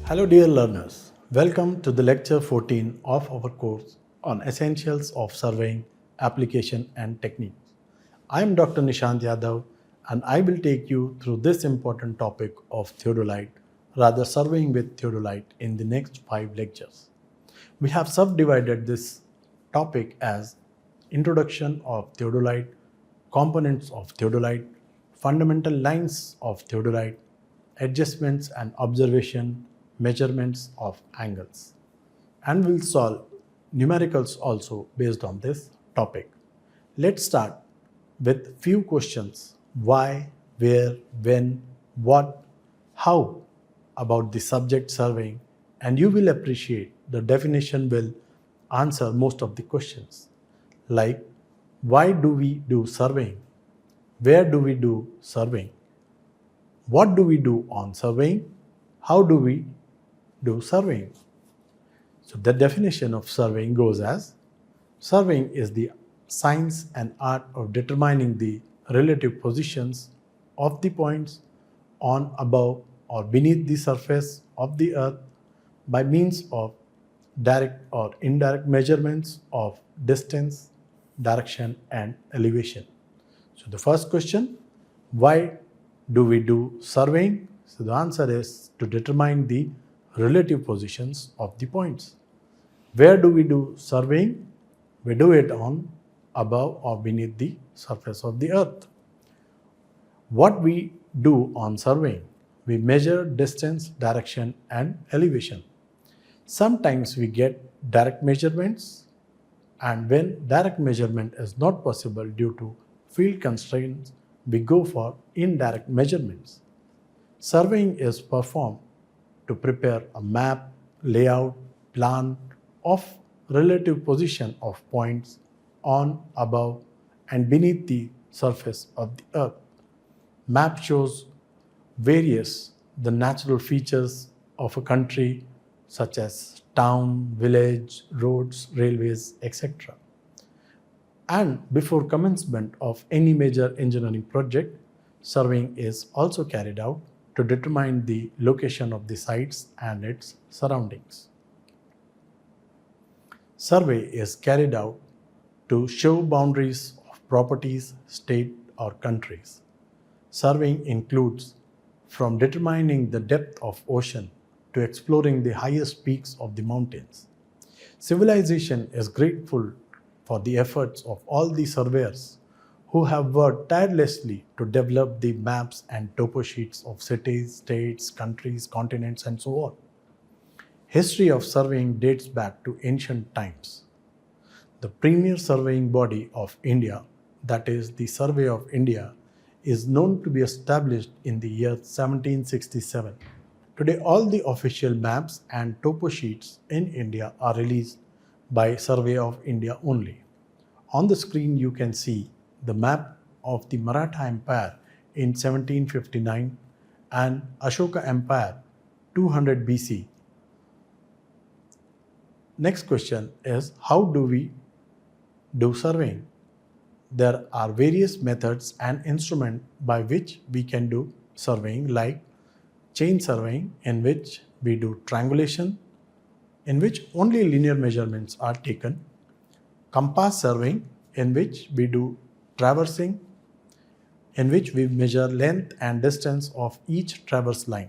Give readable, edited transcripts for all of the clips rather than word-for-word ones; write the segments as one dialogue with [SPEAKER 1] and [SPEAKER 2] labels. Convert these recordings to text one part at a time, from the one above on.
[SPEAKER 1] Hello dear learners, welcome to the lecture 14 of our course on Essentials of Surveying, Application and Techniques. I am Dr. Nishant Yadav and I will take you through this important topic of theodolite, rather surveying with theodolite in the next 5 lectures. We have subdivided this topic as Introduction of Theodolite, Components of Theodolite, Fundamental Lines of Theodolite, Adjustments and Observation, Measurements of Angles. And we'll solve numericals also based on this topic. Let's start with few questions: why, where, when, what, how about the subject surveying, and you will appreciate the definition will answer most of the questions. Like, why do we do surveying? Where do we do surveying? What do we do on surveying? How do we do surveying? So the definition of surveying goes as: surveying is the science and art of determining the relative positions of the points on, above, or beneath the surface of the earth by means of direct or indirect measurements of distance, direction, and elevation. So the first question, why do we do surveying? So the answer is to determine the relative positions of the points. Where do we do surveying? We do it on, above, or beneath the surface of the earth. What we do on surveying? We measure distance, direction, and elevation. Sometimes we get direct measurements, and when direct measurement is not possible due to field constraints, we go for indirect measurements. Surveying is performed to prepare a map, layout, plan of relative position of points on, above, and beneath the surface of the earth. Map shows various the natural features of a country such as town, village, roads, railways, etc. And before commencement of any major engineering project, surveying is also carried out to determine the location of the sites and its surroundings. Survey is carried out to show boundaries of properties, state, or countries. Surveying includes from determining the depth of ocean to exploring the highest peaks of the mountains. Civilization is grateful for the efforts of all the surveyors who have worked tirelessly to develop the maps and topo sheets of cities, states, countries, continents, and so on. History of surveying dates back to ancient times. The premier surveying body of India, that is the Survey of India, is known to be established in the year 1767. Today, all the official maps and topo sheets in India are released by Survey of India only. On the screen, you can see the map of the Maratha Empire in 1759 and Ashoka Empire 200 BC. Next question is, how do we do surveying? There are various methods and instruments by which we can do surveying, like chain surveying, in which we do triangulation, in which only linear measurements are taken, compass surveying, in which we do traversing, in which we measure length and distance of each traverse line.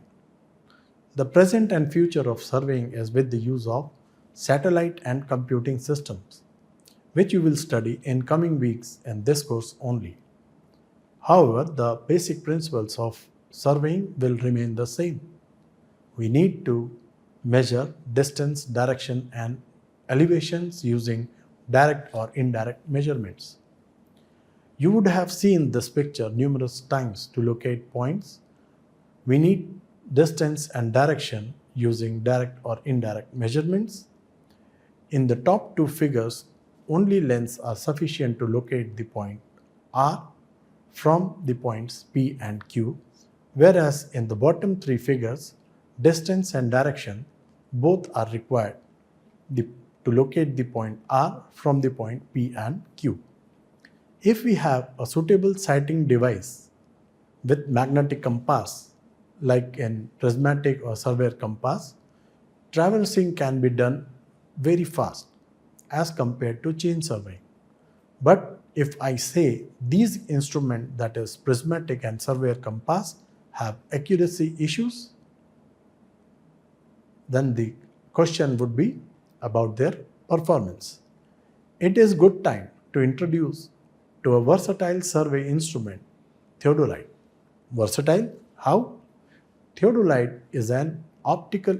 [SPEAKER 1] The present and future of surveying is with the use of satellite and computing systems, which you will study in coming weeks in this course only. However, the basic principles of surveying will remain the same. We need to measure distance, direction, and elevations using direct or indirect measurements. You would have seen this picture numerous times to locate points. We need distance and direction using direct or indirect measurements. In the top two figures, only lengths are sufficient to locate the point R from the points P and Q, whereas in the bottom three figures, distance and direction both are required to locate the point R from the point P and Q. If we have a suitable sighting device with magnetic compass, like in prismatic or surveyor compass, Traversing can be done very fast as compared to chain surveying. But if I say these instruments, that is prismatic and surveyor compass, have accuracy issues, then the question would be about their performance. It is good time to introduce to a versatile survey instrument, Theodolite. Versatile? How? Theodolite is an optical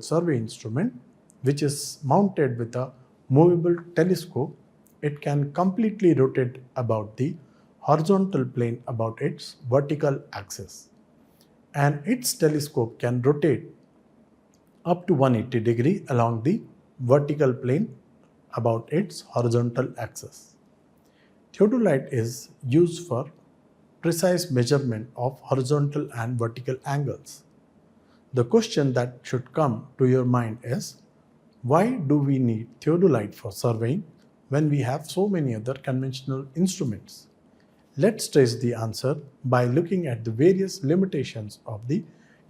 [SPEAKER 1] survey instrument, which is mounted with a movable telescope. It can completely rotate about the horizontal plane about its vertical axis. And its telescope can rotate up to 180 degree along the vertical plane about its horizontal axis. Theodolite is used for precise measurement of horizontal and vertical angles. The question that should come to your mind is, why do we need theodolite for surveying when we have so many other conventional instruments? Let's trace the answer by looking at the various limitations of the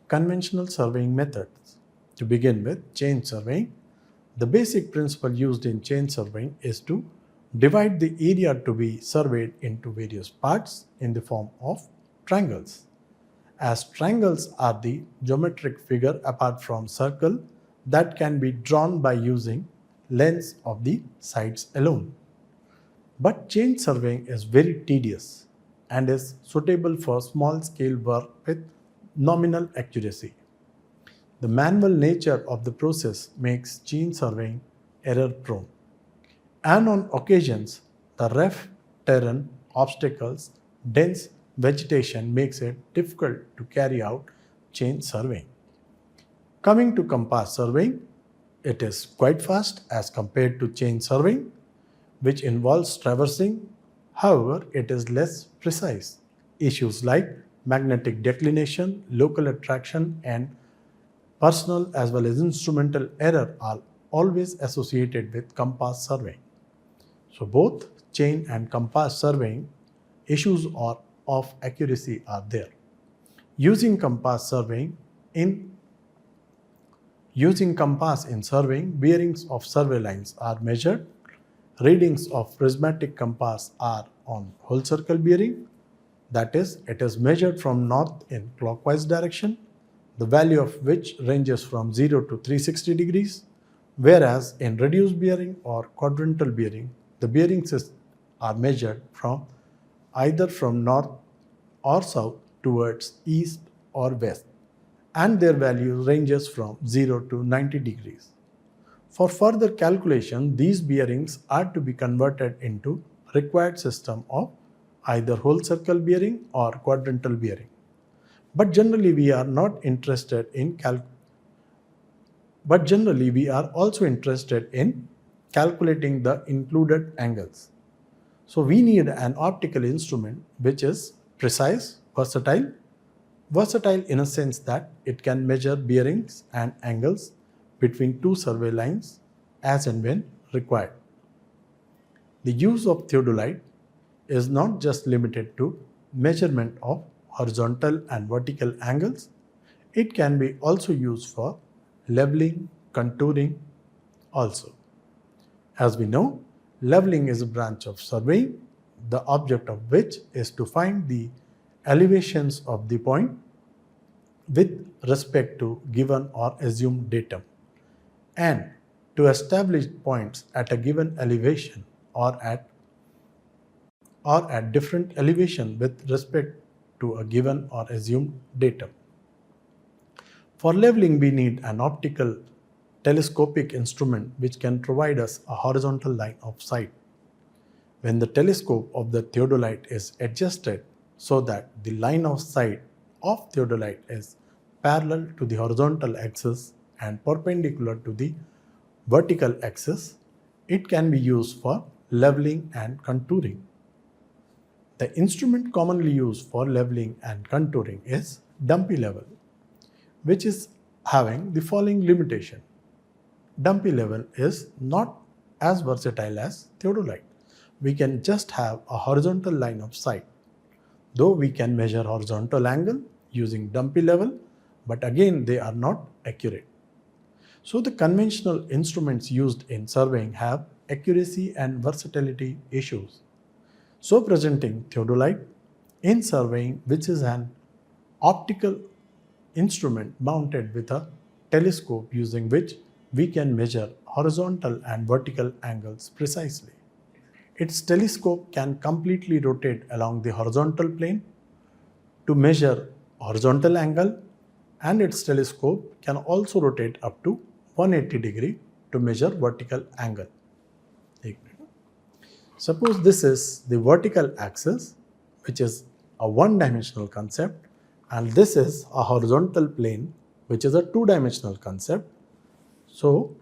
[SPEAKER 1] conventional surveying methods. To begin with, chain surveying. The basic principle used in chain surveying is to divide the area to be surveyed into various parts in the form of triangles. As triangles are the geometric figure apart from circle that can be drawn by using lengths of the sides alone. But chain surveying is very tedious and is suitable for small scale work with nominal accuracy. The manual nature of the process makes chain surveying error prone. And on occasions, the rough terrain, obstacles, dense vegetation makes it difficult to carry out chain surveying. Coming to compass surveying, it is quite fast as compared to chain surveying, which involves traversing. However, it is less precise. Issues like magnetic declination, local attraction, and personal as well as instrumental error are always associated with compass surveying. So both chain and compass surveying issues of accuracy are there. Using compass in surveying, bearings of survey lines are measured. Readings of prismatic compass are on whole circle bearing. That is, it is measured from north in clockwise direction, the value of which ranges from 0 to 360 degrees, whereas in reduced bearing or quadrantal bearing, the bearings are measured from either from north or south towards east or west, and their value ranges from 0 to 90 degrees. For further calculation, these bearings are to be converted into required system of either whole circle bearing or quadrantal bearing. But generally we are not interested in but generally we are also interested in calculating the included angles. So we need an optical instrument which is precise, versatile in a sense that it can measure bearings and angles between two survey lines as and when required. The use of theodolite is not just limited to measurement of horizontal and vertical angles. It can be also used for leveling, contouring also. As we know, leveling is a branch of surveying, the object of which is to find the elevations of the point with respect to given or assumed datum, and to establish points at a given elevation or at different elevation with respect to a given or assumed datum. For leveling, we need an optical telescopic instrument which can provide us a horizontal line of sight. When the telescope of the theodolite is adjusted so that the line of sight of theodolite is parallel to the horizontal axis and perpendicular to the vertical axis, it can be used for leveling and contouring. The instrument commonly used for leveling and contouring is dumpy level, which is having the following limitation. Dumpy level is not as versatile as theodolite. We can just have a horizontal line of sight. Though we can measure horizontal angle using dumpy level, but again they are not accurate. So the conventional instruments used in surveying have accuracy and versatility issues. So presenting theodolite in surveying, which is an optical instrument mounted with a telescope using which we can measure horizontal and vertical angles precisely. Its telescope can completely rotate along the horizontal plane to measure horizontal angle, and its telescope can also rotate up to 180 degree to measure vertical angle. Suppose this is the vertical axis, which is a one-dimensional concept, and this is a horizontal plane, which is a two-dimensional concept. So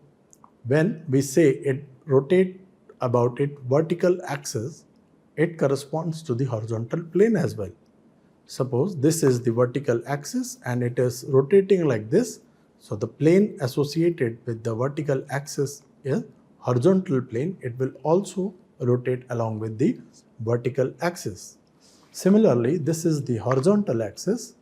[SPEAKER 1] when we say it rotate about its vertical axis, it corresponds to the horizontal plane as well. Suppose this is the vertical axis and it is rotating like this. So the plane associated with the vertical axis is horizontal plane. It will also rotate along with the vertical axis. Similarly, this is the horizontal axis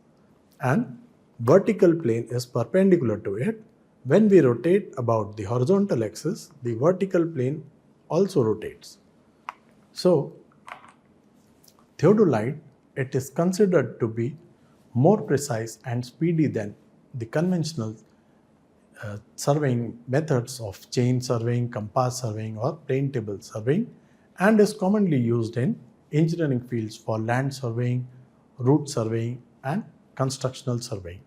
[SPEAKER 1] and vertical plane is perpendicular to it. When we rotate about the horizontal axis, the vertical plane also rotates. So theodolite, it is considered to be more precise and speedy than the conventional surveying methods of chain surveying, compass surveying or plane table surveying, and is commonly used in engineering fields for land surveying, route surveying and constructional surveying.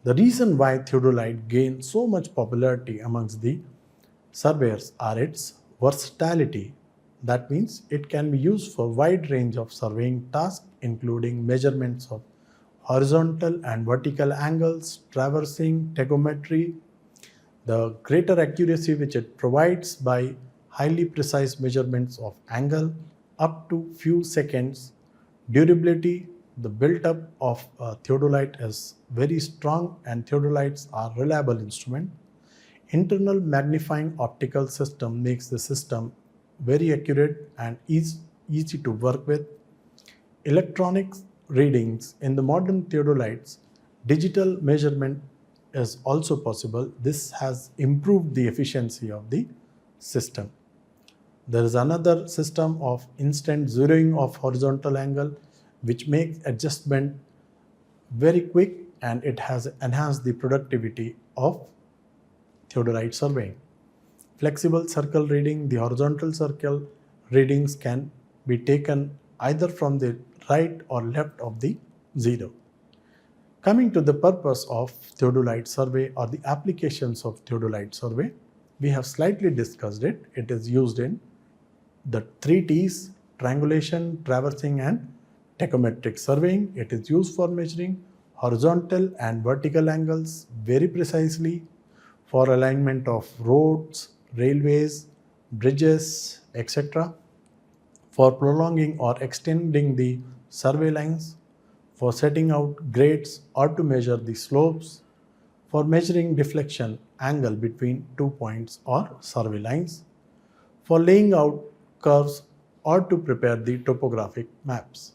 [SPEAKER 1] The reason why theodolite gained so much popularity amongst the surveyors are its versatility. That means it can be used for a wide range of surveying tasks, including measurements of horizontal and vertical angles, traversing, tachometry, the greater accuracy which it provides by highly precise measurements of angle up to few seconds, durability, the build-up of theodolite is very strong and theodolites are reliable instrument. Internal magnifying optical system makes the system very accurate and easy to work with. Electronic readings in the modern theodolites, digital measurement is also possible. This has improved the efficiency of the system. There is another system of instant zeroing of horizontal angle which makes adjustment very quick and it has enhanced the productivity of theodolite surveying. Flexible circle reading, the horizontal circle readings can be taken either from the right or left of the zero. Coming to the purpose of theodolite survey or the applications of theodolite survey, we have slightly discussed it. It is used in the 3 T's, triangulation, traversing and tachometric surveying. It is used for measuring horizontal and vertical angles very precisely, for alignment of roads, railways, bridges, etc., for prolonging or extending the survey lines, for setting out grades or to measure the slopes, for measuring deflection angle between 2 points or survey lines, for laying out curves or to prepare the topographic maps,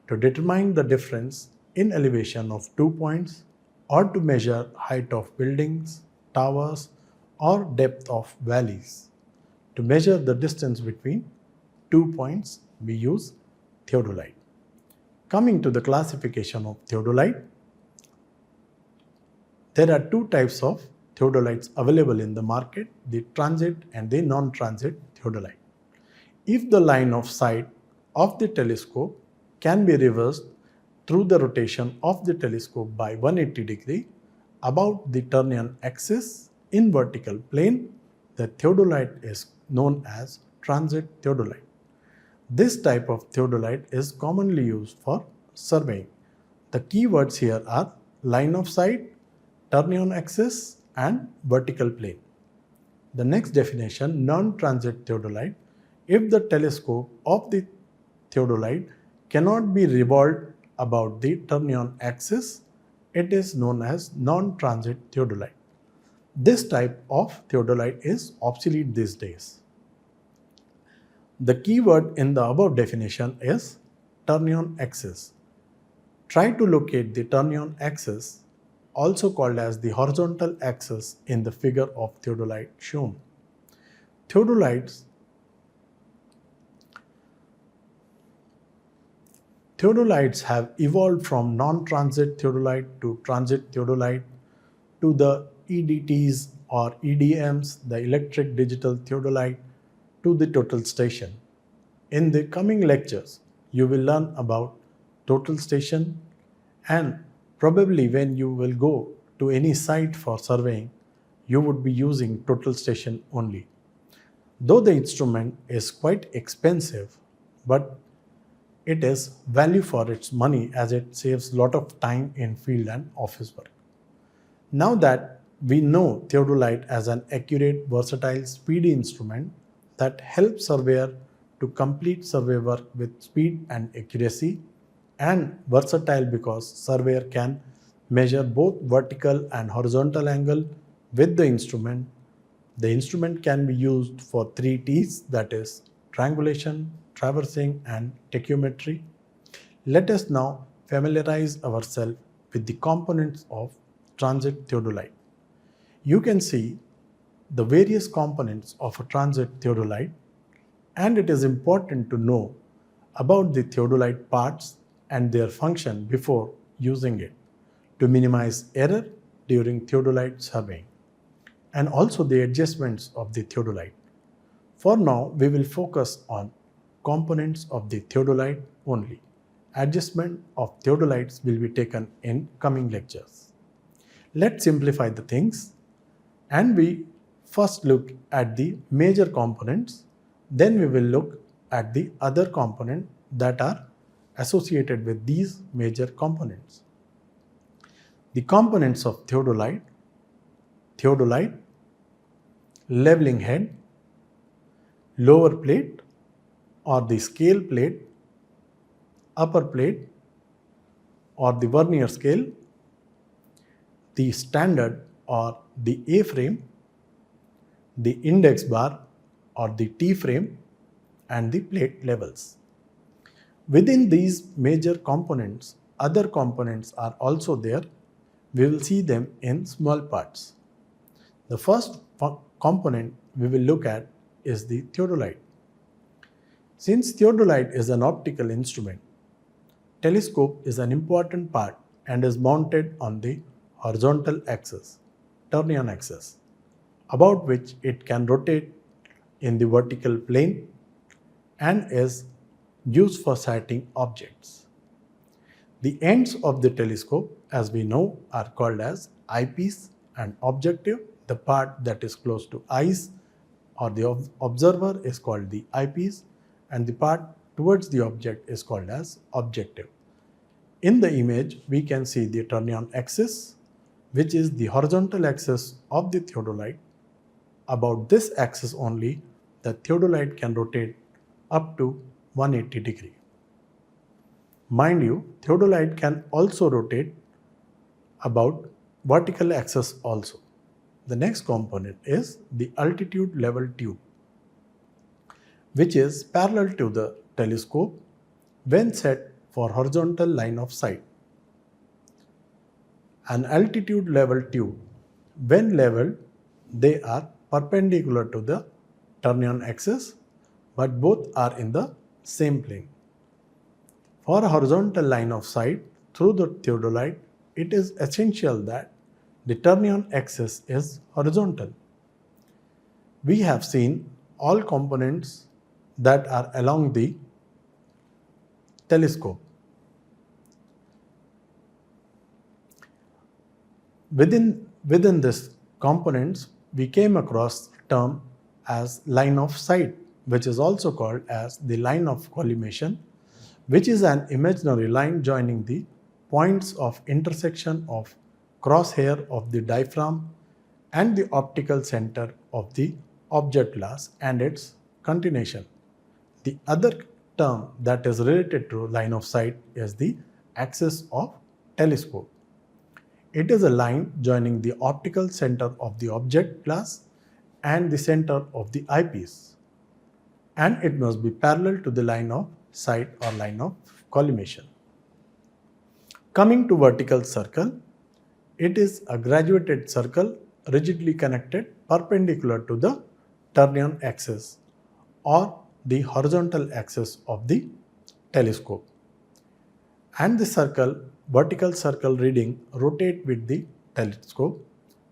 [SPEAKER 1] to determine the difference in elevation of 2 points or to measure height of buildings, towers or depth of valleys. To measure the distance between 2 points, we use theodolite. Coming to the classification of theodolite, there are 2 types of theodolites available in the market, the transit and the non-transit theodolite. If the line of sight of the telescope can be reversed through the rotation of the telescope by 180 degree about the Turnian axis in vertical plane, the theodolite is known as transit theodolite. This type of theodolite is commonly used for surveying. The keywords here are line of sight, Turnian axis and vertical plane. The next definition, non-transit theodolite. If the telescope of the theodolite cannot be revolved about the Turnian axis, it is known as non-transit theodolite. This type of theodolite is obsolete these days. The keyword in the above definition is Turnian axis. Try to locate the Turnian axis also called as the horizontal axis in the figure of theodolite shown. Theodolites Theodolites have evolved from non-transit theodolite to transit theodolite to the EDTs or EDMs, the electric digital theodolite, to the total station. In the coming lectures, you will learn about total station, and probably when you will go to any site for surveying, you would be using total station only. Though the instrument is quite expensive, but it is value for its money as it saves a lot of time in field and office work. Now that we know theodolite as an accurate, versatile, speedy instrument that helps surveyor to complete survey work with speed and accuracy, and versatile because surveyor can measure both vertical and horizontal angle with the instrument. The instrument can be used for 3 T's, that is triangulation, traversing and tachymetry. Let us now familiarize ourselves with the components of transit theodolite. You can see the various components of a transit theodolite, and it is important to know about the theodolite parts and their function before using it to minimize error during theodolite surveying, and also the adjustments of the theodolite. For now, we will focus on components of the theodolite only. Adjustment of theodolites will be taken in coming lectures. Let's simplify the things, and we first look at the major components, then we will look at the other components that are associated with these major components. The components of theodolite, leveling head, lower plate or the scale plate, upper plate or the vernier scale, the standard or the A frame, the index bar or the T frame, and the plate levels. Within these major components, other components are also there. We will see them in small parts. The first component we will look at is the theodolite. Since theodolite is an optical instrument, telescope is an important part and is mounted on the horizontal axis, turn-on axis, about which it can rotate in the vertical plane and is used for sighting objects. The ends of the telescope, as we know, are called as eyepiece and objective. The part that is close to eyes or the observer is called the eyepiece, and the part towards the object is called as objective. In the image, we can see the turn-on axis, which is the horizontal axis of the theodolite. About this axis only, the theodolite can rotate up to 180 degrees. Mind you, theodolite can also rotate about vertical axis also. The next component is the altitude level tube, which is parallel to the telescope when set for horizontal line of sight. An altitude level tube, when leveled, they are perpendicular to the turn-on axis, but both are in the same plane. For a horizontal line of sight through the theodolite, it is essential that the turn-on axis is horizontal. We have seen all components that are along the telescope. Within this components, we came across term as line of sight, which is also called as the line of collimation, which is an imaginary line joining the points of intersection of crosshair of the diaphragm and the optical center of the object glass and its continuation. The other term that is related to line of sight is the axis of telescope. It is a line joining the optical center of the object glass and the center of the eyepiece, and it must be parallel to the line of sight or line of collimation. Coming to vertical circle, It is a graduated circle rigidly connected perpendicular to the turn-on axis or the horizontal axis of the telescope. And the vertical circle reading rotate with the telescope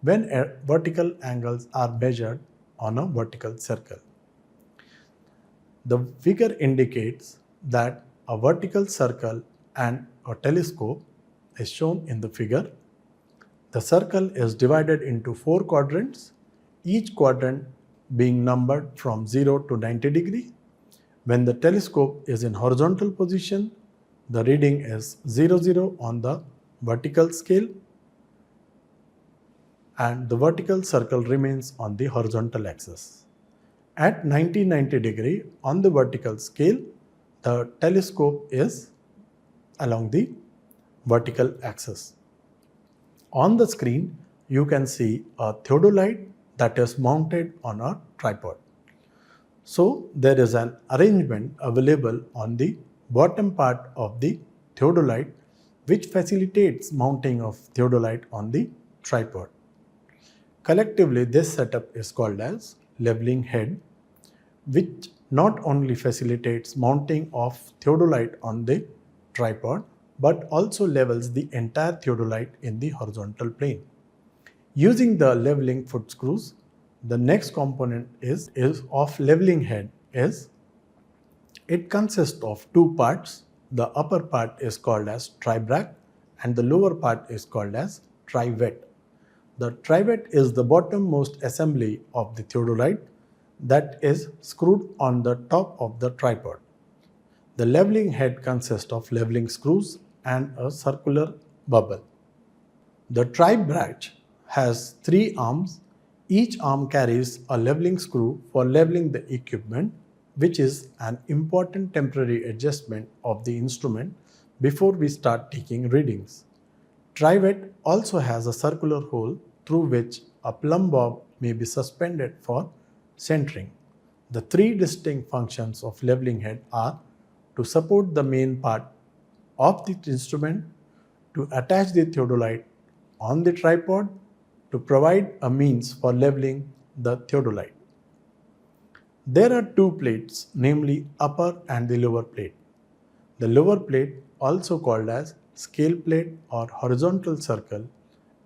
[SPEAKER 1] when vertical angles are measured on a vertical circle. The figure indicates that a vertical circle and a telescope is shown in the figure. The circle is divided into 4 quadrants, each quadrant being numbered from 0 to 90 degree. When the telescope is in horizontal position, the reading is 00 on the vertical scale and the vertical circle remains on the horizontal axis. At 90 degree on the vertical scale, the telescope is along the vertical axis. On the screen, you can see a theodolite that is mounted on a tripod. So there is an arrangement available on the bottom part of the theodolite which facilitates mounting of theodolite on the tripod. Collectively, this setup is called as leveling head, which not only facilitates mounting of theodolite on the tripod but also levels the entire theodolite in the horizontal plane. Using the leveling foot screws, the next component is of leveling head is it consists of 2 parts. The upper part is called as tribrac and the lower part is called as trivet. The trivet is the bottommost assembly of the theodolite that is screwed on the top of the tripod. The leveling head consists of leveling screws and a circular bubble. The tribrac has 3 arms. Each arm carries a leveling screw for leveling the equipment, which is an important temporary adjustment of the instrument before we start taking readings. Trivet also has a circular hole through which a plumb bob may be suspended for centering. The 3 distinct functions of leveling head are to support the main part of the instrument, to attach the theodolite on the tripod, to provide a means for leveling the theodolite. There are 2 plates, namely upper and the lower plate. The lower plate, also called as scale plate or horizontal circle,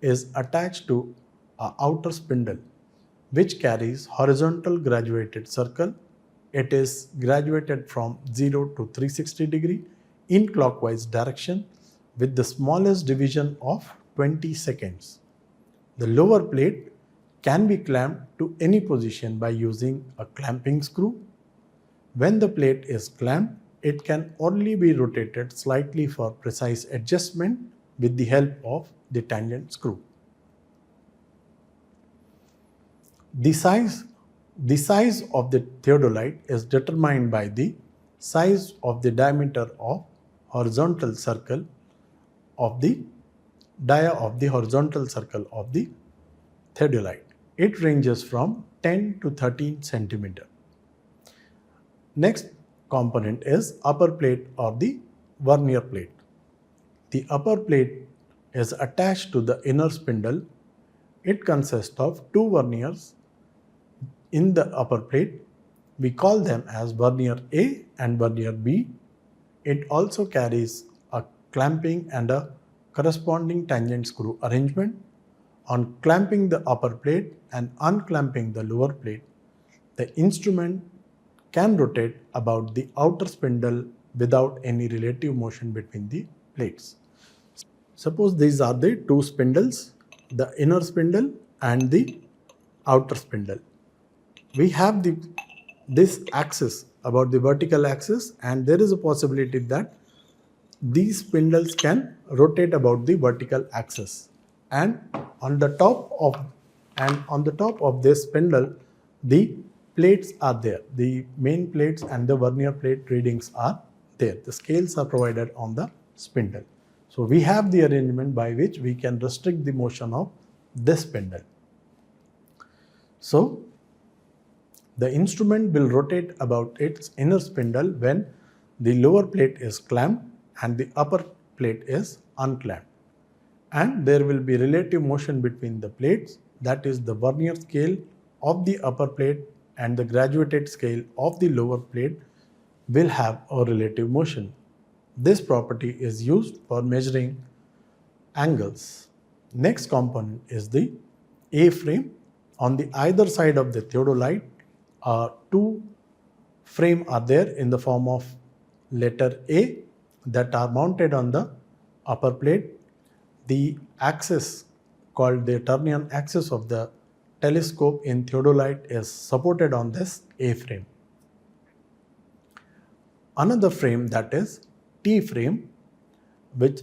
[SPEAKER 1] is attached to an outer spindle which carries horizontal graduated circle. It is graduated from 0 to 360 degree in clockwise direction with the smallest division of 20 seconds. The lower plate can be clamped to any position by using a clamping screw. When the plate is clamped, it can only be rotated slightly for precise adjustment with the help of the tangent screw. The size of the theodolite is determined by the size of the diameter of horizontal circle of the dia of the horizontal circle of the theodolite. It ranges from 10 to 13 centimeter. Next component is upper plate or the vernier plate. The upper plate is attached to the inner spindle. It consists of 2 verniers in the upper plate. We call them as vernier A and vernier B. It also carries a clamping and a corresponding tangent screw arrangement. On clamping the upper plate and unclamping the lower plate, the instrument can rotate about the outer spindle without any relative motion between the plates. Suppose these are the 2 spindles, the inner spindle and the outer spindle. We have this axis about the vertical axis, and there is a possibility that these spindles can rotate about the vertical axis, and on the top of this spindle the plates are there. The main plates and the vernier plate readings are there. The scales are provided on the spindle. So we have the arrangement by which we can restrict the motion of this spindle. So the instrument will rotate about its inner spindle when the lower plate is clamped and the upper plate is unclamped. and there will be relative motion between the plates, that is the vernier scale of the upper plate and the graduated scale of the lower plate will have a relative motion. This property is used for measuring angles. Next component is the A-frame. On the either side of the theodolite, two frame are there in the form of letter A that are mounted on the upper plate. The axis called the Turnian axis of the telescope in theodolite is supported on this A frame. Another frame, that is T frame, which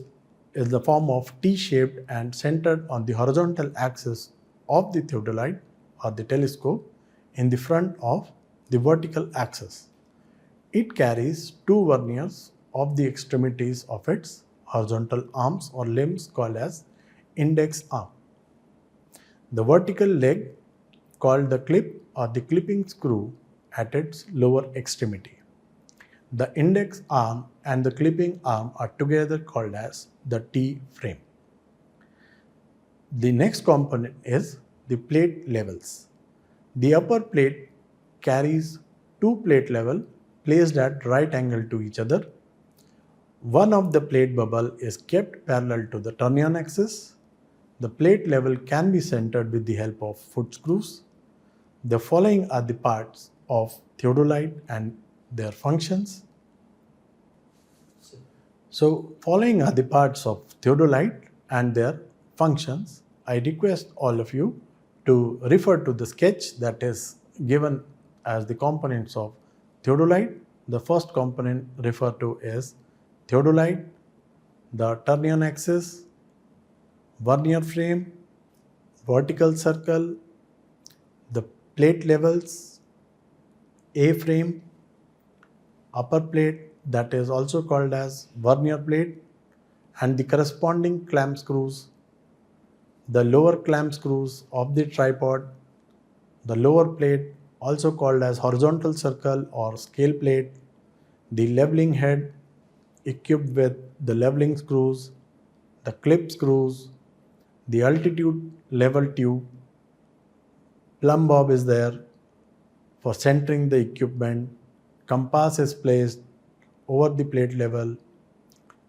[SPEAKER 1] is the form of T-shaped and centered on the horizontal axis of the theodolite or the telescope in the front of the vertical axis. It carries two verniers of the extremities of its horizontal arms or limbs called as index arm. The vertical leg called the clip or the clipping screw at its lower extremity. The index arm and the clipping arm are together called as the T-frame. The next component is the plate levels. The upper plate carries two plate levels placed at right angle to each other. One of the plate bubble is kept parallel to the Turnian axis. The plate level can be centered with the help of foot screws. The following are the parts of theodolite and their functions. So, following are the parts of theodolite and their functions. I request all of you to refer to the sketch that is given as the components of theodolite. The first component referred to is theodolite, the Turnian axis, vernier frame, vertical circle, the plate levels, A frame, upper plate that is also called as vernier plate, and the corresponding clamp screws, the lower clamp screws of the tripod, the lower plate also called as horizontal circle or scale plate, the leveling head equipped with the leveling screws, the clip screws, the altitude level tube, plumb bob is there for centering the equipment, compass is placed over the plate level,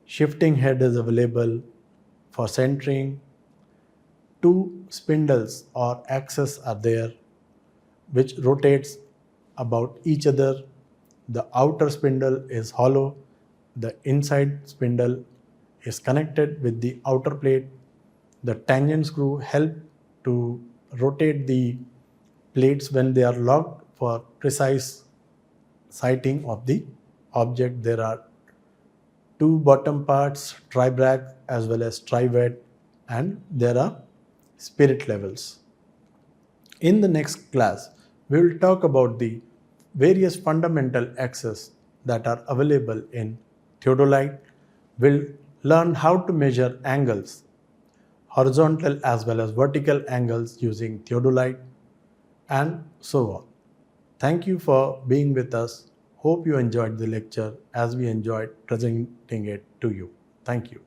[SPEAKER 1] shifting head is available for centering, two spindles or axes are there which rotates about each other. The outer spindle is hollow, the inside spindle is connected with the outer plate. The tangent screw help to rotate the plates when they are locked for precise sighting of the object. There are two bottom parts, tri-brach as well as tri-vet, and there are spirit levels. In the next class, we will talk about the various fundamental axes that are available in theodolite. We'll learn how to measure angles, horizontal as well as vertical angles using theodolite, and so on. Thank you for being with us. Hope you enjoyed the lecture as we enjoyed presenting it to you. Thank you.